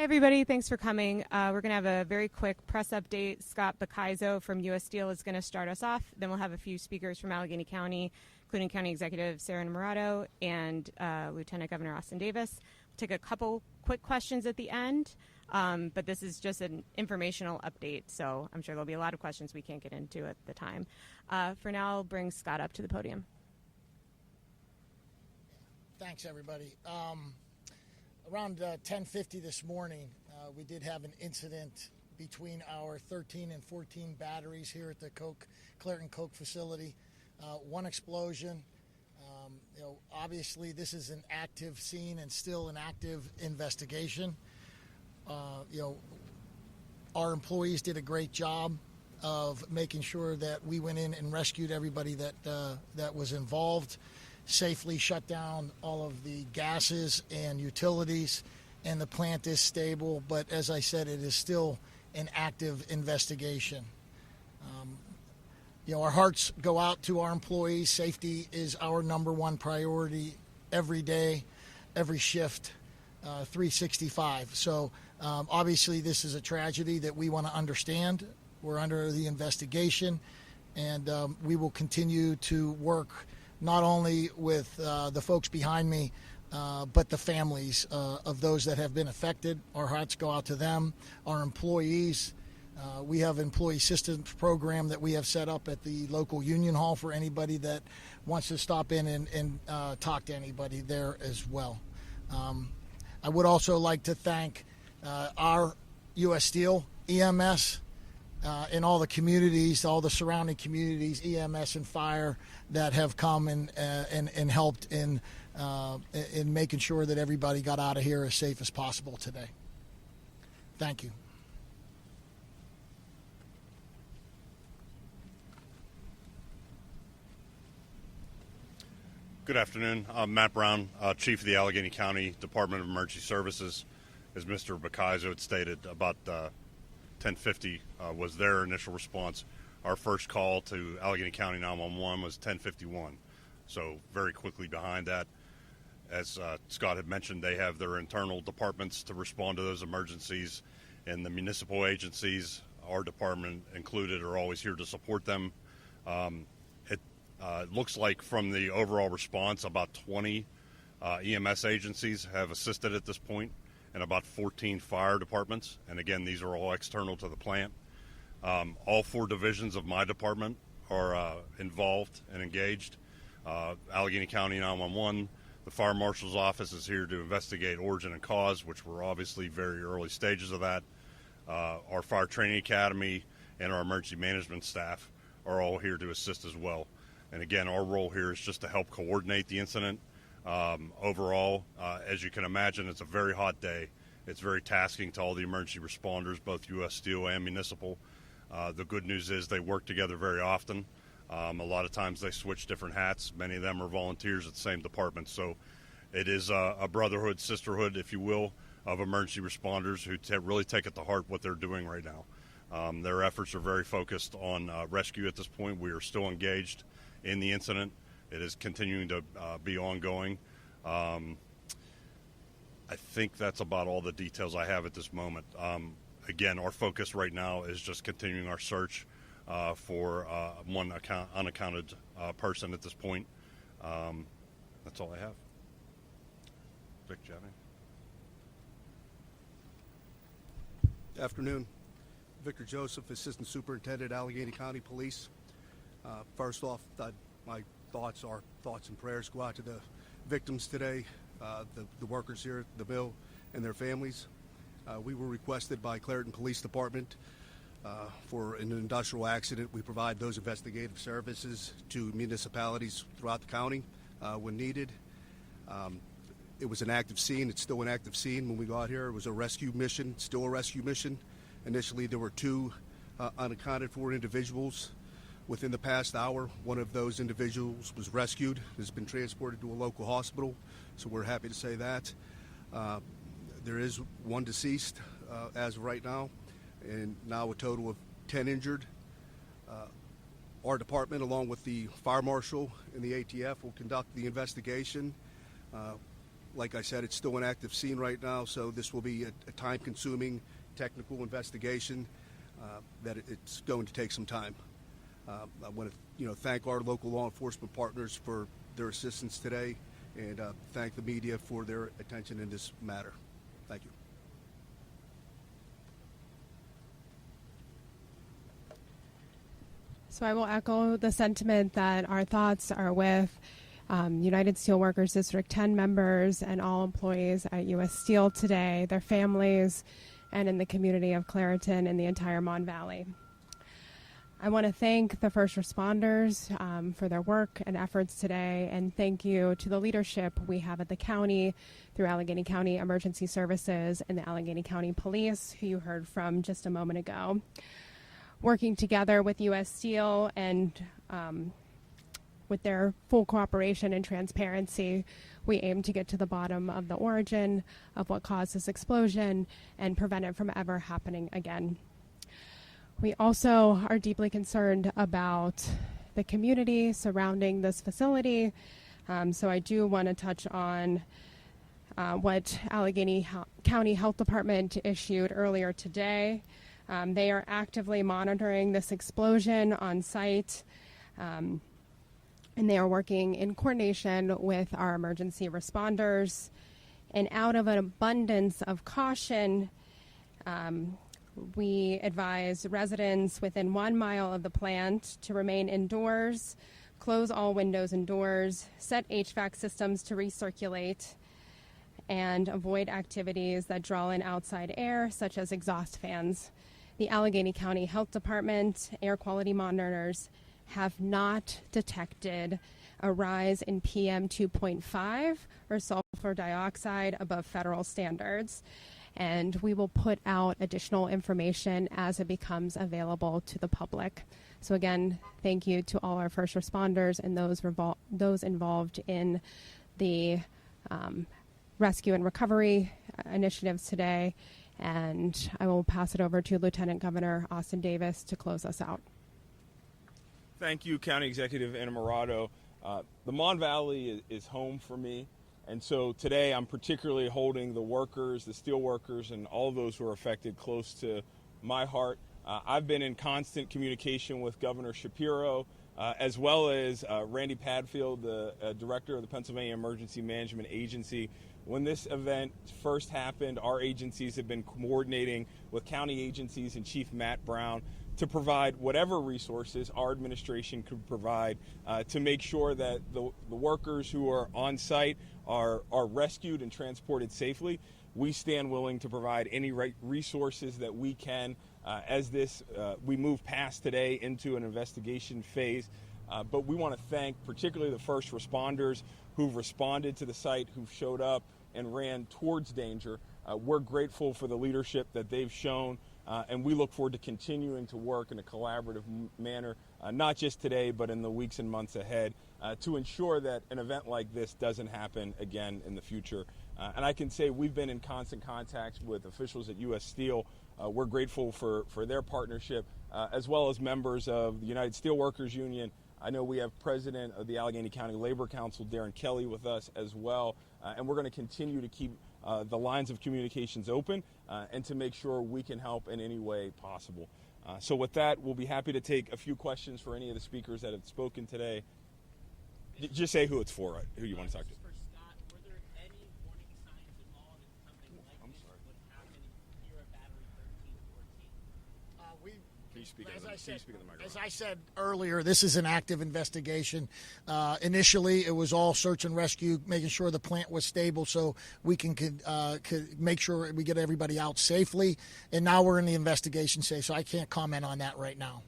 Hi, everybody. Thanks for coming. We're going to have a very quick press update. Scott Bacaizo from U.S. Steel is going to start us off. Then we'll have a few speakers from Allegheny County, including County Executive Sarah Namarato and Lieutenant Governor Austin Davis. We'll take a couple quick questions at the end, but this is just an informational update, so I'm sure there'll be a lot of questions we can't get into at the time. For now, I'll bring Scott up to the podium. Thanks, everybody. Around 10:50 this morning, we did have an incident between our 13 and 14 batteries here at the Clairton Coke facility. One explosion. Obviously, this is an active scene and still an active investigation. Our employees did a great job of making sure that we went in and rescued everybody that was involved, safely shut down all of the gases and utilities, and the plant is stable. But as I said, it is still an active investigation. Our hearts go out to our employees. Safety is our number one priority every day, every shift, 365. So obviously this is a tragedy that we want to understand. We're under the investigation, and we will continue to work not only with the folks behind me, but the families of those that have been affected. Our hearts go out to them, our employees. We have an employee assistance program that we have set up at the local union hall for anybody that wants to stop in and talk to anybody there as well. I would also like to thank our U.S. Steel, EMS, in all the communities, all the surrounding communities, EMS and fire, that have come and helped in making sure that everybody got out of here as safe as possible today. Thank you. Good afternoon. I'm Matt Brown, Chief of the Allegheny County Department of Emergency Services. As Mr. Bacaizo had stated, about 10:50 was their initial response. Our first call to Allegheny County 911 was 10:51, so very quickly behind that. As Scott had mentioned, they have their internal departments to respond to those emergencies, and the municipal agencies, our department included, are always here to support them. It looks like from the overall response, about 20 EMS agencies have assisted at this point, and about 14 fire departments. And again, these are all external to the plant. All 4 divisions of my department are involved and engaged. Allegheny County 911, the Fire Marshal's Office is here to investigate origin and cause, which we're obviously very early stages of that. Our Fire Training Academy and our emergency management staff are all here to assist as well. And again, our role here is just to help coordinate the incident. Overall, as you can imagine, it's a very hot day. It's very tasking to all the emergency responders, both U.S. Steel and municipal. The good news is they work together very often. A lot of times they switch different hats. Many of them are volunteers at the same department. So it is a brotherhood, sisterhood, if you will, of emergency responders who really take it to heart what they're doing right now. Their efforts are very focused on rescue at this point. We are still engaged in the incident. It is continuing to be ongoing. I think that's about all the details I have at this moment. Again, our focus right now is just continuing our search for one unaccounted person at this point. That's all I have. Vic, do you have any? Afternoon. Victor Joseph, Assistant Superintendent, Allegheny County Police. First off, my thoughts and prayers go out to the victims today, the workers here at the mill and their families. We were requested by Clairton Police Department for an industrial accident. We provide those investigative services to municipalities throughout the county when needed. It was an active scene. It's still an active scene when we got here. It was a rescue mission, still a rescue mission. Initially, there were 2 unaccounted for individuals. Within the past hour, one of those individuals was rescued, has been transported to a local hospital, so we're happy to say that. There is 1 deceased as of right now, and now a total of 10 injured. Our department, along with the fire marshal and the ATF, will conduct the investigation. Like I said, it's still an active scene right now, so this will be a time-consuming technical investigation that it's going to take some time. I want to thank our local law enforcement partners for their assistance today, and thank the media for their attention in this matter. Thank you. So I will echo the sentiment that our thoughts are with United Steelworkers District 10 members and all employees at U.S. Steel today, their families, and in the community of Clairton and the entire Mon Valley. I want to thank the first responders for their work and efforts today, and thank you to the leadership we have at the county through Allegheny County Emergency Services and the Allegheny County Police, who you heard from just a moment ago. Working together with U.S. Steel and with their full cooperation and transparency, we aim to get to the bottom of the origin of what caused this explosion and prevent it from ever happening again. We also are deeply concerned about the community surrounding this facility. So I do want to touch on what Allegheny County Health Department issued earlier today. They are actively monitoring this explosion on site, and they are working in coordination with our emergency responders. And out of an abundance of caution, we advise residents within 1 mile of the plant to remain indoors, close all windows and doors, set HVAC systems to recirculate, and avoid activities that draw in outside air, such as exhaust fans. The Allegheny County Health Department air quality monitors have not detected a rise in PM 2.5 or sulfur dioxide above federal standards. And we will put out additional information as it becomes available to the public. So again, thank you to all our first responders and those involved in the rescue and recovery initiatives today. And I will pass it over to Lieutenant Governor Austin Davis to close us out. Thank you, County Executive Innamorato. The Mon Valley is home for me. And so today I'm particularly holding the workers, the steel workers, and all those who are affected close to my heart. I've been in constant communication with Governor Shapiro, as well as Randy Padfield, the director of the Pennsylvania Emergency Management Agency. When this event first happened, our agencies have been coordinating with county agencies and Chief Matt Brown to provide whatever resources our administration could provide to make sure that the workers who are on site are rescued and transported safely. We stand willing to provide any resources that we can as we move past today into an investigation phase. But we want to thank particularly the first responders who've responded to the site, who've showed up and ran towards danger. We're grateful for the leadership that they've shown, and we look forward to continuing to work in a collaborative manner, not just today, but in the weeks and months ahead, to ensure that an event like this doesn't happen again in the future. And I can say we've been in constant contact with officials at U.S. Steel. We're grateful for their partnership, as well as members of the United Steelworkers Union. I know we have President of the Allegheny County Labor Council, Darren Kelly, with us as well. And we're going to continue to keep the lines of communications open and to make sure we can help in any way possible. So with that, we'll be happy to take a few questions for any of the speakers that have spoken today. Just say who it's for, who you want to talk to. For Scott, were there any warning signs at all that something like this would happen here at Battery 13, 14? Can you speak in the microphone? As I said earlier, this is an active investigation. Initially, it was all search and rescue, making sure the plant was stable so we could make sure we get everybody out safely. And now we're in the investigation phase, so I can't comment on that right now.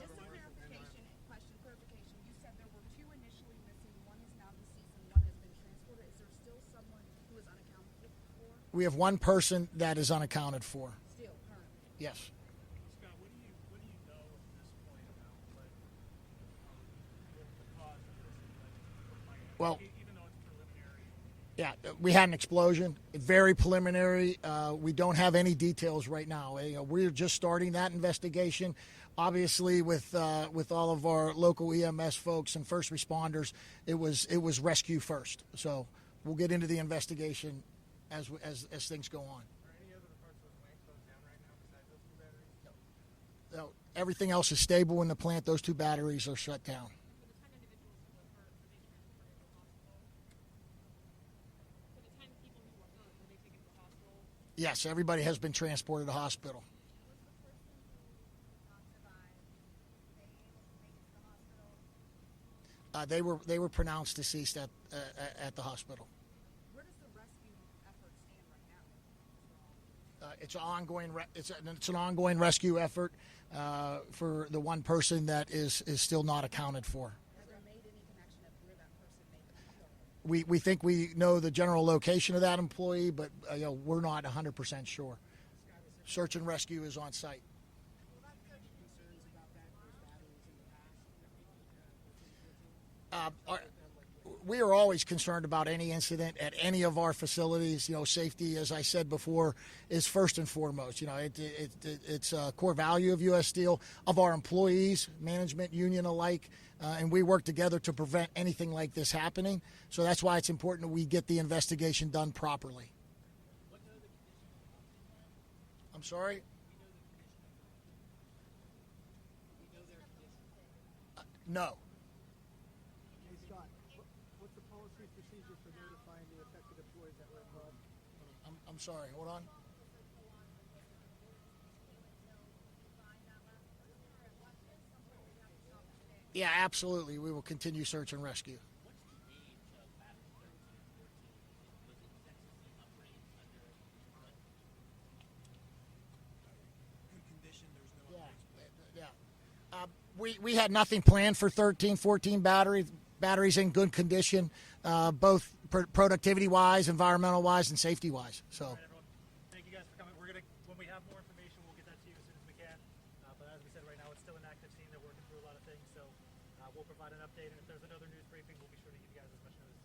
Just a clarification. You said there were two initially missing. One is now deceased and one has been transported. Is there still someone who is unaccounted for? We have one person that is unaccounted for. Still, currently? Yes. Scott, what do you know at this point about what the cause of this event? Well, Even though it's preliminary. yeah, we had an explosion. Very preliminary. We don't have any details right now. We're just starting that investigation. Obviously, with all of our local EMS folks and first responders, it was rescue first. So we'll get into the investigation as things go on. Are any other parts of the plant closed down right now besides those two batteries? No, everything else is stable in the plant. Those 2 batteries are shut down. For the 10 individuals who were hurt, were they transported to the hospital? For the 10 people who were hurt, were they taken to the hospital? Yes, everybody has been transported to hospital. Was the person who did not survive, they able to make it to the hospital? They were pronounced deceased at the hospital. Where does the rescue effort stand right now? It's an ongoing rescue effort for the one person that is still not accounted for. Has there made any connection of where that person may be? We think we know the general location of that employee, but we're not 100% sure. Search and rescue is on site. We are always concerned about any incident at any of our facilities. Safety, as I said before, is first and foremost. It's a core value of U.S. Steel, of our employees, management, union alike, and we work together to prevent anything like this happening. So that's why it's important that we get the investigation done properly. I'm sorry? No. Hey, Scott, what's the policy procedure for notifying the affected employees that were involved? I'm sorry. Hold on. Yeah, absolutely. We will continue search and rescue. We had nothing planned for 13, 14 batteries in good condition, both productivity-wise, environmental-wise, and safety-wise. So. All right, everyone. Thank you guys for coming. When we have more information, we'll get that to you as soon as we can. But as we said, right now it's still an active scene. They're working through a lot of things, so we'll provide an update. And if there's another news briefing, we'll be sure to give you guys as much notice